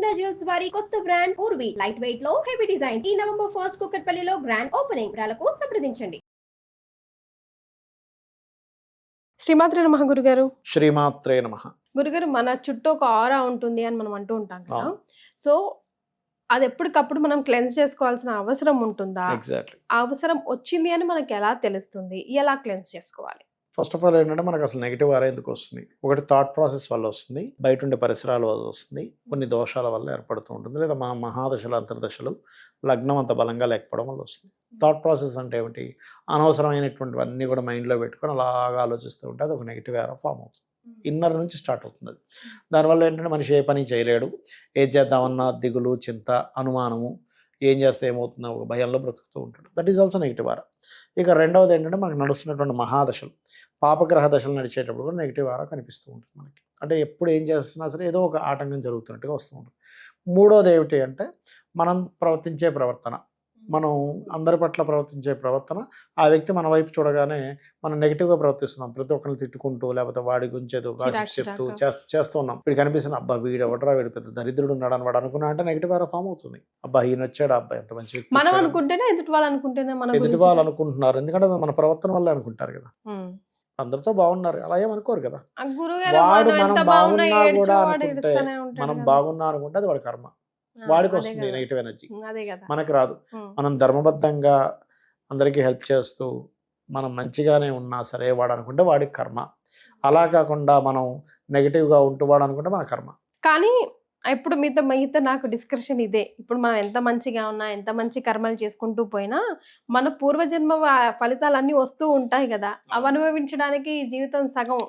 మాంగళ్య జ్యువెల్స్ వారి కొత్త బ్రాండ్ పూర్వి లైట్ వెయిట్ లో హెవీ డిజైన్ ఈ నవంబర్ 1 కుకట్పల్లిలో గ్రాండ్ ఓపెనింగ్ వివరాలకు సంప్రదించండి. శ్రీమాత్రే నమః గురుగారు. శ్రీమాత్రే నమః. గురుగారు, మన చుట్టూ ఒక ఆరా ఉంటుంది అని మనం అంటూ ఉంటాం కదా. సో అది ఎప్పటికప్పుడు మనం క్లెన్స్ చేసుకోవాల్సిన అవసరం ఉంటుందా? ఎగ్జాక్ట్లీ. అవసరం వచ్చింది అని మనకి ఎలా తెలుస్తుంది? ఎలా క్లెన్స్ చేసుకోవాలి? ఫస్ట్ ఆఫ్ ఆల్ ఏంటంటే మనకు అసలు నెగిటివ్ ఆరా ఎందుకు వస్తుంది? ఒకటి థాట్ ప్రాసెస్ వల్ల వస్తుంది, బయట ఉండే పరిసరాల వల్ల వస్తుంది, కొన్ని దోషాల వల్ల ఏర్పడుతూ ఉంటుంది, లేదా మా మహాదశలు అంతర్దశలు లగ్నం అంత బలంగా లేకపోవడం వల్ల వస్తుంది. థాట్ ప్రాసెస్ అంటే ఏమిటి? అనవసరమైనటువంటివన్నీ కూడా మైండ్లో పెట్టుకొని అలాగా ఆలోచిస్తూ ఉంటే అది ఒక నెగిటివ్ ఆరా ఫామ్ అవుతుంది. ఇన్నర్ నుంచి స్టార్ట్ అవుతుంది అది. దానివల్ల ఏంటంటే మనిషి ఏ పని చేయలేడు, ఏం చేద్దామన్నా దిగులు, చింత, అనుమానము, ఏం చేస్తే ఏమవుతుందో ఒక భయంలో బ్రతుకుతూ ఉంటాడు. That is also negative aura. ఇక రెండవది ఏంటంటే మనకు నడుస్తున్నటువంటి మహాదశలు, పాపగ్రహ దశలు నడిచేటప్పుడు కూడా నెగిటివ్ ఆరా కనిపిస్తూ ఉంటుంది మనకి. అంటే ఎప్పుడు ఏం చేస్తున్నా సరే ఏదో ఒక ఆటంకం జరుగుతున్నట్టుగా వస్తూ ఉంటుంది. మూడోది ఏమిటి అంటే మనం ప్రవర్తించే ప్రవర్తన, మనం అందరి పట్ల ప్రవర్తించే ప్రవర్తన, ఆ వ్యక్తి మన వైపు చూడగానే మనం నెగిటివ్గా ప్రవర్తిస్తున్నాం, ప్రతి ఒక్కరిని తిట్టుకుంటూ లేకపోతే వాడి గురించి ఏదో చెప్తూ చేస్తూ ఉన్నాం. వీడు కనిపిస్తున్న అబ్బా వీడు ఎవడరా, వీడు పెద్ద దరిద్రుడు ఉన్నాడు అని వాడు అనుకున్నా అంటే నెగిటివ్ ఆరా ఫామ్ అవుతుంది. అబ్బా ఈయన వచ్చాడు, అబ్బా ఎంత మంచి వ్యక్తి, మనం అనుకుంటేనే ఎదుటి వాళ్ళు అనుకుంటేనే ఎదుటి వాళ్ళు అనుకుంటున్నారు, ఎందుకంటే మన ప్రవర్తన వల్లే అనుకుంటారు కదా. అందరితో బాగున్నారు అలా ఏమనుకోరు కదా. వాడు మనం బాగున్నా కూడా అనుకుంటే, మనం బాగున్నా అనుకుంటే అది వాడి కర్మ, వాడికి వస్తుంది నెగిటివ్ ఎనర్జీ, మనకి రాదు. మనం ధర్మబద్ధంగా అందరికీ హెల్ప్ చేస్తూ మనం మంచిగానే ఉన్నా సరే వాడు అనుకుంటే వాడికి కర్మ. అలా కాకుండా మనం నెగిటివ్గా ఉంటూ వాడు అనుకుంటే మన కర్మ. కానీ ఇప్పుడు మీతో నాకు డిస్కషన్ ఇదే. ఇప్పుడు మనం ఎంత మంచిగా ఉన్నా, ఎంత మంచి కర్మలు చేసుకుంటూ పోయినా మన పూర్వజన్మ ఫలితాలన్నీ వస్తూ ఉంటాయి కదా. అవి అనుభవించడానికి జీవితం సగం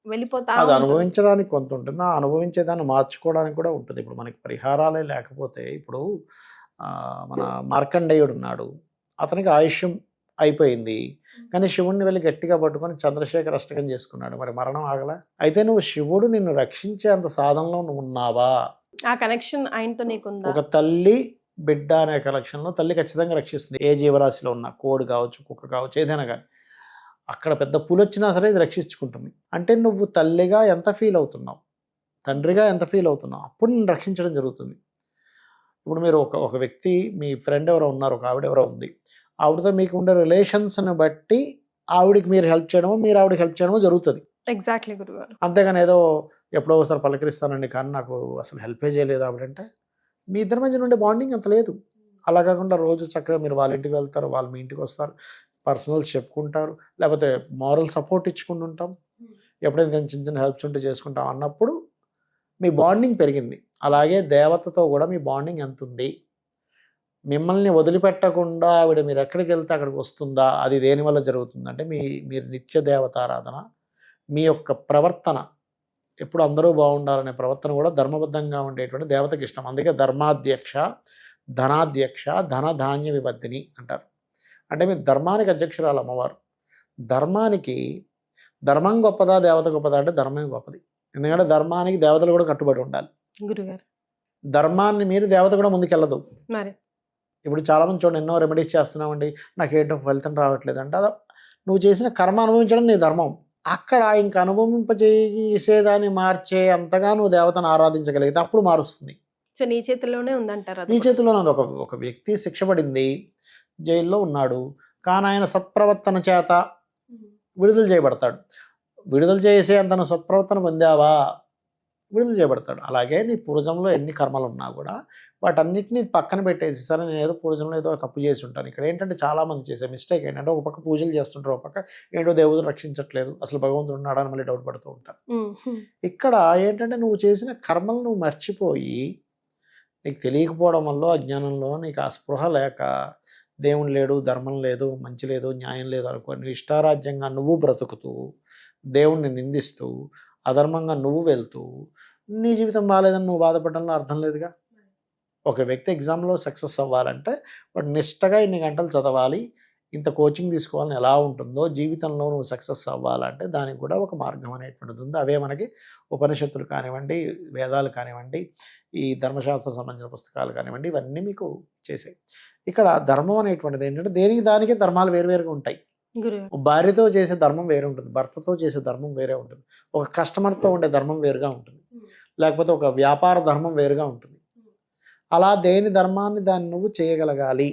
వెళ్ళిపోతా. అది అనుభవించడానికి కొంత ఉంటుంది, ఆ అనుభవించేదాన్ని మార్చుకోవడానికి కూడా ఉంటుంది. ఇప్పుడు మనకి పరిహారాలే లేకపోతే, ఇప్పుడు మన మార్కండేయుడు ఉన్నాడు, అతనికి ఆయుష్యం అయిపోయింది, కానీ శివుడిని వెళ్ళి గట్టిగా పట్టుకొని చంద్రశేఖర అష్టకం చేసుకున్నాడు, మరి మరణం ఆగలా. అయితే నువ్వు శివుడు నిన్ను రక్షించే అంత సాధనలో నువ్వు ఉన్నావా? ఆ కనెక్షన్ ఆయనతో నీకుందా? ఒక తల్లి బిడ్డ అనే కనెక్షన్లో తల్లి ఖచ్చితంగా రక్షిస్తుంది. ఏ జీవరాశిలో ఉన్నా, కోడి కావచ్చు, కుక్క కావచ్చు, ఏదైనా కానీ. అక్కడ పెద్ద పులి వచ్చినా సరే ఇది రక్షించుకుంటుంది. అంటే నువ్వు తల్లిగా ఎంత ఫీల్ అవుతున్నావు, తండ్రిగా ఎంత ఫీల్ అవుతున్నావు, అప్పుడు నేను రక్షించడం జరుగుతుంది. ఇప్పుడు మీరు ఒక వ్యక్తి, మీ ఫ్రెండ్ ఎవరో ఉన్నారు, ఒక ఆవిడ ఎవరో ఉంది, ఆవిడతో మీకు ఉండే రిలేషన్స్ని బట్టి ఆవిడికి మీరు హెల్ప్ చేయడము, మీరు ఆవిడకి హెల్ప్ చేయడము జరుగుతుంది. ఎగ్జాక్ట్లీ గురుగారు. అంతేగాని ఏదో ఎప్పుడో ఒకసారి పలకరిస్తానండి కానీ నాకు అసలు హెల్పే చేయలేదు ఆవిడంటే మీ ఇద్దరి మధ్య నుండి బాండింగ్ అంత లేదు. అలా కాకుండా రోజు చక్కగా మీరు వాళ్ళ ఇంటికి వెళ్తారు, వాళ్ళు మీ ఇంటికి వస్తారు, పర్సనల్స్ చెప్పుకుంటారు, లేకపోతే మారల్ సపోర్ట్ ఇచ్చుకుంటూ ఉంటాం, ఎప్పుడైనా చిన్న చిన్న హెల్ప్స్ ఉంటే చేసుకుంటాం అన్నప్పుడు మీ బాండింగ్ పెరిగింది. అలాగే దేవతతో కూడా మీ బాండింగ్ ఎంత ఉంది? మిమ్మల్ని వదిలిపెట్టకుండా ఆవిడ మీరు ఎక్కడికి వెళ్తే అక్కడికి వస్తుందా? అది దేనివల్ల జరుగుతుందంటే మీరు నిత్య దేవతారాధన, మీ యొక్క ప్రవర్తన ఎప్పుడు అందరూ బాగుండాలనే ప్రవర్తన కూడా ధర్మబద్ధంగా ఉండేటువంటి దేవతకి ఇష్టం. అందుకే ధర్మాధ్యక్ష, ధనాధ్యక్ష, ధన ధాన్య విపత్తిని అంటారు. అంటే మీరు ధర్మానికి అధ్యక్షురాలు అమ్మవారు. ధర్మం గొప్పదా దేవత గొప్పదా అంటే ధర్మం గొప్పది. ఎందుకంటే ధర్మానికి దేవతలు కూడా కట్టుబడి ఉండాలి. గురుగారు, ధర్మాన్ని మీరు దేవత కూడా ముందుకెళ్ళదు. మరి ఇప్పుడు చాలామంది చూడండి, ఎన్నో రెమెడీస్ చేస్తున్నామండి, నాకేంటో ఫలితం రావట్లేదు అంటే అది నువ్వు చేసిన కర్మ అనుభవించడం నీ ధర్మం. అక్కడ ఇంక అనుభవింపజేసేదాన్ని మార్చే అంతగా నువ్వు దేవతను ఆరాధించగలిగితే అప్పుడు మారుస్తుంది. సో నీ చేతిలోనే ఉందంటారు. నీ చేతిలోనే ఉంది. ఒక వ్యక్తి శిక్ష పడింది, జైల్లో ఉన్నాడు, కానీ ఆయన సత్ప్రవర్తన చేత విడుదల చేయబడతాడు. విడుదల చేసే అంత నువ్వు సత్ప్రవర్తన పొందావా, విడుదల చేయబడతాడు. అలాగే నీ పూర్వజంలో ఎన్ని కర్మలు ఉన్నా కూడా వాటన్నిటిని పక్కన పెట్టేసి, సరే నేను ఏదో పూర్వజంలో ఏదో తప్పు చేసి ఉంటాను. ఇక్కడ ఏంటంటే చాలామంది చేసే మిస్టేక్ ఏంటంటే ఒక పక్క పూజలు చేస్తుంటారు, ఒక పక్క ఏంటో దేవుడు రక్షించట్లేదు, అసలు భగవంతుడు ఉన్నాడని మళ్ళీ డౌట్ పడుతూ ఉంటారు. ఇక్కడ ఏంటంటే నువ్వు చేసిన కర్మలు నువ్వు మర్చిపోయి, నీకు తెలియకపోవడం వల్ల, అజ్ఞానంలో నీకు ఆ స్పృహ లేక దేవుడు లేడు, ధర్మం లేదు, మంచి లేదు, న్యాయం లేదు అనుకో, నువ్వు ఇష్టారాజ్యంగా నువ్వు బ్రతుకుతూ దేవుణ్ణి నిందిస్తూ అధర్మంగా నువ్వు వెళ్తూ నీ జీవితం బాగాలేదని నువ్వు బాధపడడంలో అర్థం లేదుగా. ఒక వ్యక్తి ఎగ్జామ్లో సక్సెస్ అవ్వాలంటే వాడు నిష్టగా ఇన్ని గంటలు చదవాలి, ఇంత కోచింగ్ తీసుకోవాలని ఎలా ఉంటుందో జీవితంలో నువ్వు సక్సెస్ అవ్వాలంటే దానికి కూడా ఒక మార్గం అనేటువంటిది ఉంది. అవే మనకి ఉపనిషత్తులు కానివ్వండి, వేదాలు కానివ్వండి, ఈ ధర్మశాస్త్రం సంబంధించిన పుస్తకాలు కానివ్వండి, ఇవన్నీ మీకు చేసాయి. ఇక్కడ ధర్మం అనేటువంటిది ఏంటంటే దేనికి దానికే ధర్మాలు వేరువేరుగా ఉంటాయి. భార్యతో చేసే ధర్మం వేరే ఉంటుంది, భర్తతో చేసే ధర్మం వేరే ఉంటుంది, ఒక కస్టమర్తో ఉండే ధర్మం వేరుగా ఉంటుంది, లేకపోతే ఒక వ్యాపార ధర్మం వేరుగా ఉంటుంది. అలా దేని ధర్మాన్ని దాన్ని నువ్వు చేయగలగాలి.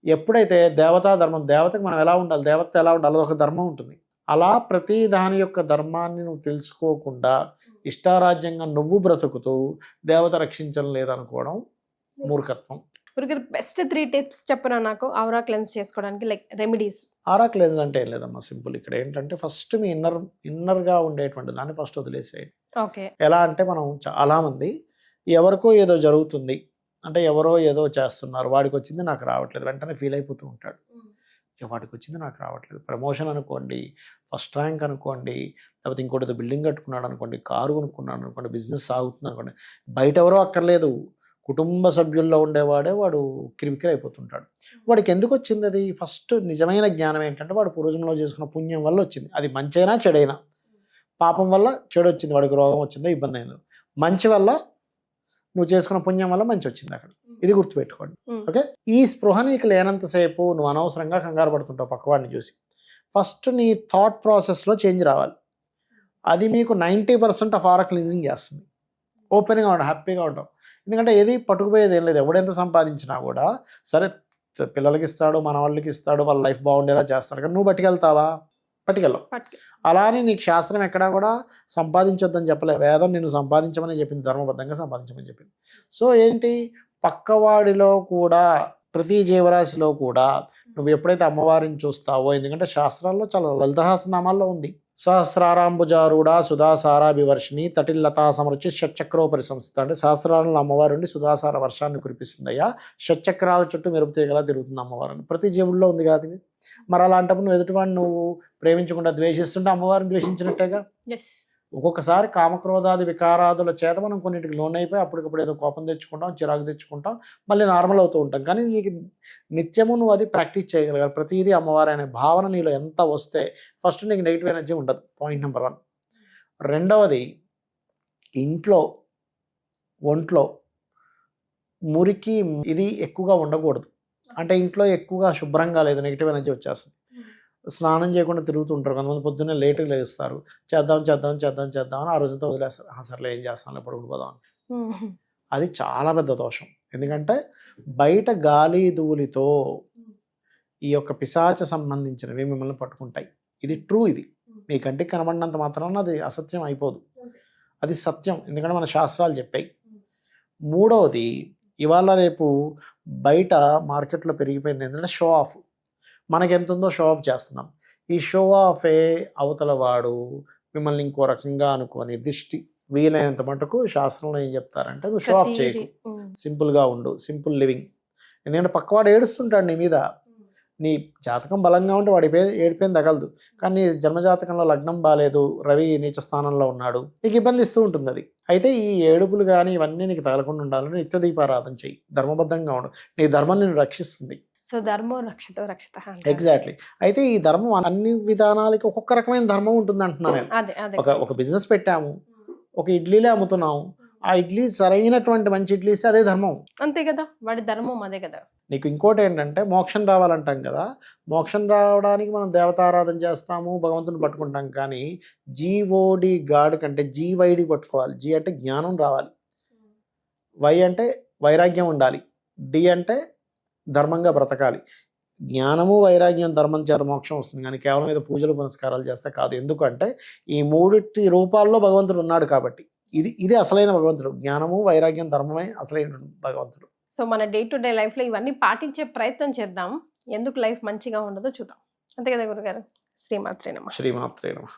ఎప్పుడైతే దేవతా ధర్మం, దేవతకు మనం ఎలా ఉండాలి, దేవత ఎలా ఉండాలి, ఒక ధర్మం ఉంటుంది. అలా ప్రతి దాని యొక్క ధర్మాన్ని నువ్వు తెలుసుకోకుండా ఇష్టారాజ్యంగా నువ్వు బ్రతుకుతూ దేవత రక్షించడం లేదనుకోవడం మూర్ఖత్వం. గురుగారు బెస్ట్ 3 టిప్స్ చెప్పరా నాకు ఆవరా క్లెన్స్ చేసుకోవడానికి, లైక్ రెమెడీస్. ఆరా క్లెన్స్ అంటే ఏం లేదమ్మా, సింపుల్. ఇక్కడ ఏంటంటే ఫస్ట్ మీ ఇన్నర్గా ఉండేటువంటి దాన్ని ఫస్ట్ వదిలేసేయండి. ఓకే. ఎలా అంటే మనం చాలామంది ఎవరికో ఏదో జరుగుతుంది అంటే ఎవరో ఏదో చేస్తున్నారు, వాడికి వచ్చింది నాకు రావట్లేదు, వెంటనే ఫీల్ అయిపోతూ ఉంటాడు. వాడికి వచ్చింది నాకు రావట్లేదు. ప్రమోషన్ అనుకోండి, ఫస్ట్ ర్యాంక్ అనుకోండి, లేకపోతే ఇంకోటి బిల్డింగ్ కట్టుకున్నాడు అనుకోండి, కారు కొనుక్కున్నాడు అనుకోండి, బిజినెస్ సాగుతుంది అనుకోండి, బయట ఎవరో అక్కర్లేదు, కుటుంబ సభ్యుల్లో ఉండేవాడే వాడు కిరికిరి అయిపోతుంటాడు. వాడికి ఎందుకు వచ్చింది అది? ఫస్ట్ నిజమైన జ్ఞానం ఏంటంటే వాడు పూర్వజంలో చేసుకున్న పుణ్యం వల్ల వచ్చింది. అది మంచైనా చెడైనా, పాపం వల్ల చెడు వచ్చింది, వాడికి రోగం వచ్చిందో ఇబ్బంది అయిందో, మంచి వల్ల నువ్వు చేసుకున్న పుణ్యం వల్ల మంచి వచ్చింది అక్కడ. ఇది గుర్తుపెట్టుకోండి. ఓకే. ఈ స్పృహ నీకు లేనంతసేపు నువ్వు అనవసరంగా కంగారు పడుతుంటావు పక్కవాడిని చూసి. ఫస్ట్ నీ థాట్ ప్రాసెస్లో చేంజ్ రావాలి. అది మీకు 90% ఆఫ్ ఆరా క్లీనింగ్ చేస్తుంది. ఓపెన్గా ఉంటాం, హ్యాపీగా ఉంటాం. ఎందుకంటే ఏది పట్టుకుపోయేది ఏం లేదు. ఎవడెంత సంపాదించినా కూడా సరే పిల్లలకి ఇస్తాడు, మన వాళ్ళకి ఇస్తాడు, వాళ్ళ లైఫ్ బాగుండేలా చేస్తాడు, కానీ నువ్వు పట్టుకెళ్తావా? పట్టుకెళ్ళవు. అలానే నీకు శాస్త్రం ఎక్కడా కూడా సంపాదించొద్దని చెప్పలే. వేదం నిన్ను సంపాదించమని చెప్పింది, ధర్మబద్ధంగా సంపాదించమని చెప్పింది. సో ఏంటి, పక్కవాడిలో కూడా ప్రతి జీవరాశిలో కూడా నువ్వు ఎప్పుడైతే అమ్మవారిని చూస్తావో, ఎందుకంటే శాస్త్రాల్లో చాలా లలితహాసనామాల్లో ఉంది, సహస్రారాంబుజారుడా సుధాసారా వివర్షిణి తటిల్లతా సమర్చి షట్చక్రోపరి సంస్థ. అంటే సహస్రాలలో అమ్మవారు ఉండి సుధాసార వర్షాన్ని కురిపిస్తుందయ్యా, షట్చక్రాల చుట్టూ మెరుపు తీగలా తిరుగుతుంది అమ్మవారిని. ప్రతి జీవుల్లో ఉంది కాదు ఇది. మరి అలాంటప్పుడు నువ్వు ఎదుటివాడిని నువ్వు ప్రేమించకుండా ద్వేషిస్తుంటే అమ్మవారిని ద్వేషించినట్టేగా. ఒక్కొక్కసారి కామక్రోధాది వికారాదుల చేత మనం కొన్నిటికి లోన్ అయిపోయి అప్పటికప్పుడు ఏదో కోపం తెచ్చుకుంటాం, చిరాకు తెచ్చుకుంటాం, మళ్ళీ నార్మల్ అవుతూ ఉంటాం. కానీ నీకు నిత్యము నువ్వు అది ప్రాక్టీస్ చేయగలగాలి. ప్రతిదీ అమ్మవారు అనే భావన నీలో ఎంత వస్తే ఫస్ట్ నీకు నెగిటివ్ ఎనర్జీ ఉండదు. Point number 1. రెండవది, ఇంట్లో ఒంట్లో మురికి ఇది ఎక్కువగా ఉండకూడదు. అంటే ఇంట్లో ఎక్కువగా శుభ్రంగా లేదు, నెగిటివ్ ఎనర్జీ వచ్చేస్తుంది. స్నానం చేయకుండా తిరుగుతుంటారు కొంతమంది, పొద్దున్నే లేటుగా లేస్తారు, చేద్దాం అని ఆ రోజంతా వదిలేస్తారు. సర్లే ఏం చేస్తాను ఎప్పుడు ఉండిపోదాం అని. అది చాలా పెద్ద దోషం. ఎందుకంటే బయట గాలి ధూళితో ఈ యొక్క పిశాచ సంబంధించినవి మిమ్మల్ని పట్టుకుంటాయి. ఇది ట్రూ. ఇది మీ కంటికి కనబడినంత మాత్రాన అది అసత్యం అయిపోదు, అది సత్యం. ఎందుకంటే మన శాస్త్రాలు చెప్పాయి. మూడవది, ఇవాళ రేపు బయట మార్కెట్లో పెరిగిపోయింది ఏంటంటే షో ఆఫ్. మనకి ఎంత ఉందో షో ఆఫ్ చేస్తున్నాం. ఈ షో ఆఫే అవతల వాడు మిమ్మల్ని ఇంకో రకంగా అనుకోని దిష్టి. వీలైనంత మటుకు శాస్త్రంలో ఏం చెప్తారంటే నువ్వు షో ఆఫ్ చేయకు, సింపుల్గా ఉండు, సింపుల్ లివింగ్. ఎందుకంటే పక్కవాడు ఏడుస్తుంటాడు నీ మీద. నీ జాతకం బలంగా ఉంటే వాడి ఏడిపోయింది తగలదు, కానీ నీ జన్మజాతకంలో లగ్నం బాగాలేదు, రవి నీచ స్థానంలో ఉన్నాడు, నీకు ఇబ్బంది ఇస్తూ ఉంటుంది అది. అయితే ఈ ఏడుపులు కానీ ఇవన్నీ నీకు తగలకుండా ఉండాలని నిత్య దీపారాధన చెయ్యి, ధర్మబద్ధంగా ఉండు, నీ ధర్మం నిన్ను రక్షిస్తుంది. సో ధర్మో రక్షితో రక్షిత. ఎగ్జాక్ట్లీ. అయితే ఈ ధర్మం అన్ని విధానాలకి ఒక్కొక్క రకమైన ధర్మం ఉంటుంది అంటున్నాను నేను. ఒక బిజినెస్ పెట్టాము, ఒక ఇడ్లీలే అమ్ముతున్నాము, ఆ ఇడ్లీ సరైనటువంటి మంచి ఇడ్లీ ఇస్తే అదే ధర్మం. అంతే కదా, వాడి ధర్మం అదే కదా. నీకు ఇంకోటి ఏంటంటే మోక్షం రావాలంటాం కదా, మోక్షం రావడానికి మనం దేవతారాధన చేస్తాము, భగవంతుని పట్టుకుంటాం. కానీ జీఓడి గాడ్ కంటే జీవైడి పట్టుకోవాలి. జీ అంటే జ్ఞానం రావాలి, వై అంటే వైరాగ్యం ఉండాలి, డి అంటే ధర్మంగా బ్రతకాలి. జ్ఞానము వైరాగ్యం ధర్మం చేత మోక్షం వస్తుంది, కానీ కేవలం ఏదో పూజలు పునస్కారాలు చేస్తే కాదు. ఎందుకంటే ఈ మూడిటి రూపాల్లో భగవంతుడు ఉన్నాడు కాబట్టి ఇది అసలైన భగవంతుడు. జ్ఞానము వైరాగ్యం ధర్మమే అసలైన భగవంతుడు. సో మన డే టు డే లైఫ్లో ఇవన్నీ పాటించే ప్రయత్నం చేద్దాం, ఎందుకు లైఫ్ మంచిగా ఉండదో చూద్దాం. అంతే కదా గురుగారు. శ్రీమాత్రే నమః. శ్రీమాత్రే నమః.